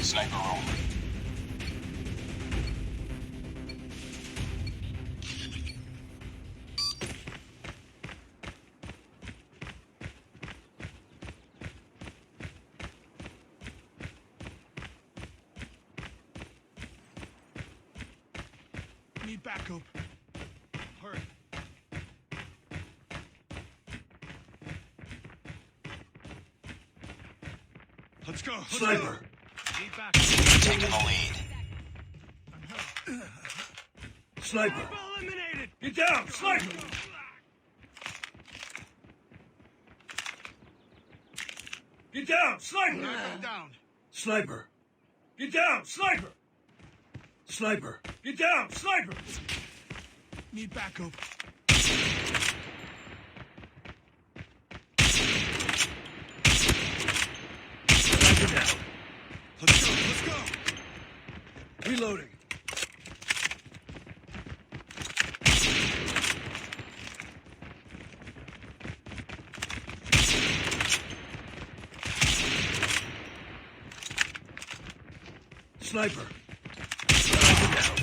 Sniper only. Need backup. Hurry. Let's go. Sniper. Go. Need backup. Taking the lead. Sniper. Eliminated. Get down. Sniper. Get down. Sniper. Sniper down. Sniper. Get down. Sniper. Sniper. Get down. Sniper. Need backup. Sniper down. Let's go. Let's go. Reloading. Sniper. Sniper down.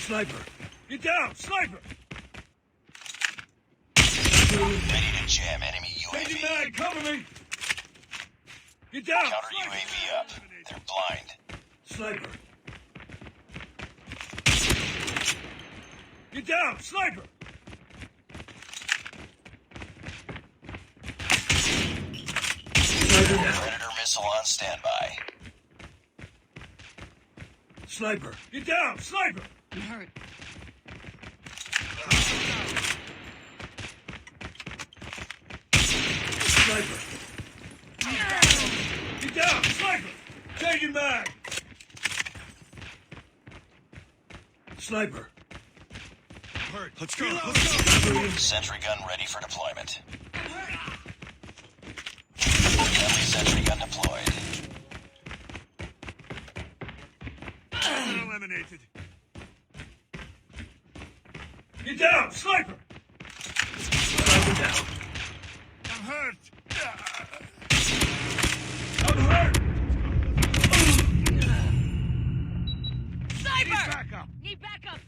Sniper. Get down. Sniper. Ready to jam enemy Changing UAV. mag. Cover me. Get down. Counter Sniper. UAV up. They're blind. Sniper. Get down. Sniper. Sniper down. Predator missile on standby. Sniper. Get down. Sniper. I'm hurt. Sniper. Get down. Sniper. Changing mag. Sniper. Hurt. Let's go. Let's go. Sentry gun ready for deployment. Friendly sentry gun deployed. Eliminated. Get down. Sniper. Sniper down. I'm hurt. I'm hurt. Need Sniper! backup. Need backup!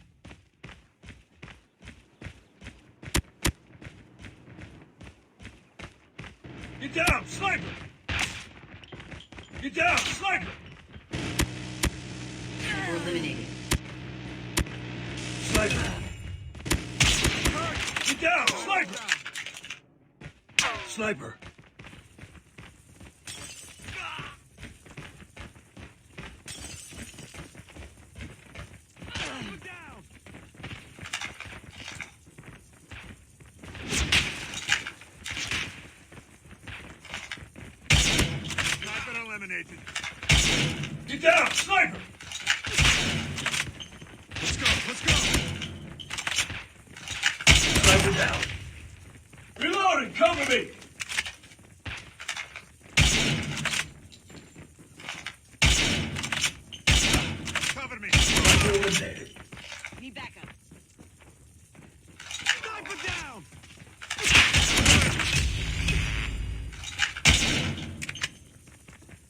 Get down. Sniper. Get down. Sniper. We're eliminated. Sniper. Get down. Sniper. Sniper. Down. Sniper eliminated. Get down. Sniper. Let's go. Let's go. Sniper down. Reloading. Cover me. Cover me. Sniper eliminated. Need backup. Sniper down.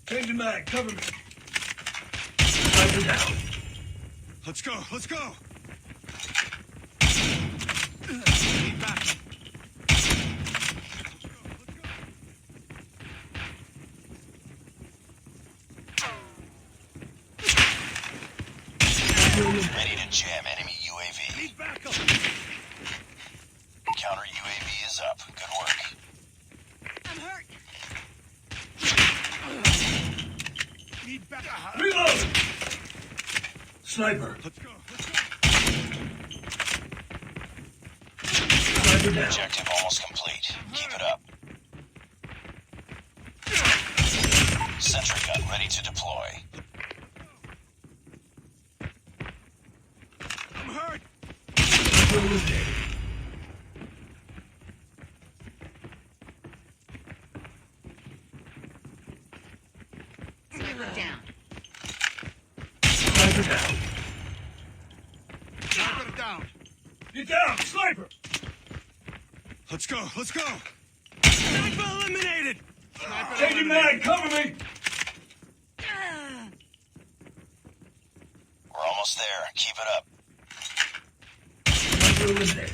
Changing mag. Cover me. Sniper down. Let's go. Let's go. Need backup. Ready to jam enemy UAV. Need backup. Counter UAV is up. Good work. I'm hurt. Need backup. Reloading. Sniper. Let's go. Let's go. Sniper down. Objective almost complete. Keep it up. Sentry gun ready to deploy. I'm hurt. Sniper eliminated. Sniper down. Sniper down. Sniper down. Get down. Sniper. Let's go. Let's go. Sniper eliminated. Sniper Changing eliminated. mag, cover me! We're almost there. Keep it up. Sniper eliminated.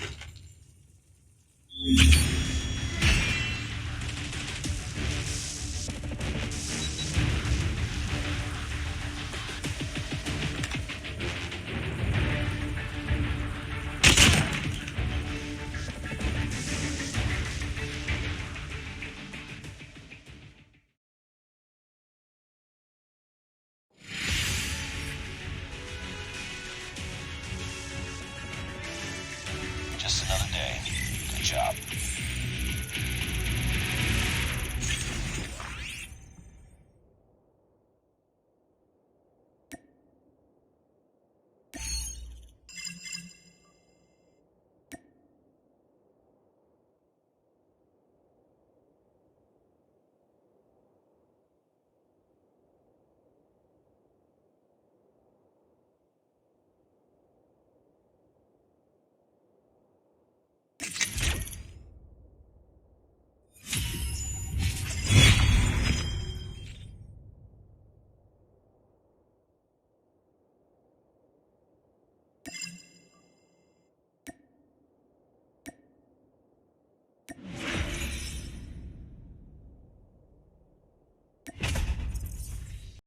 Just another day. Good job.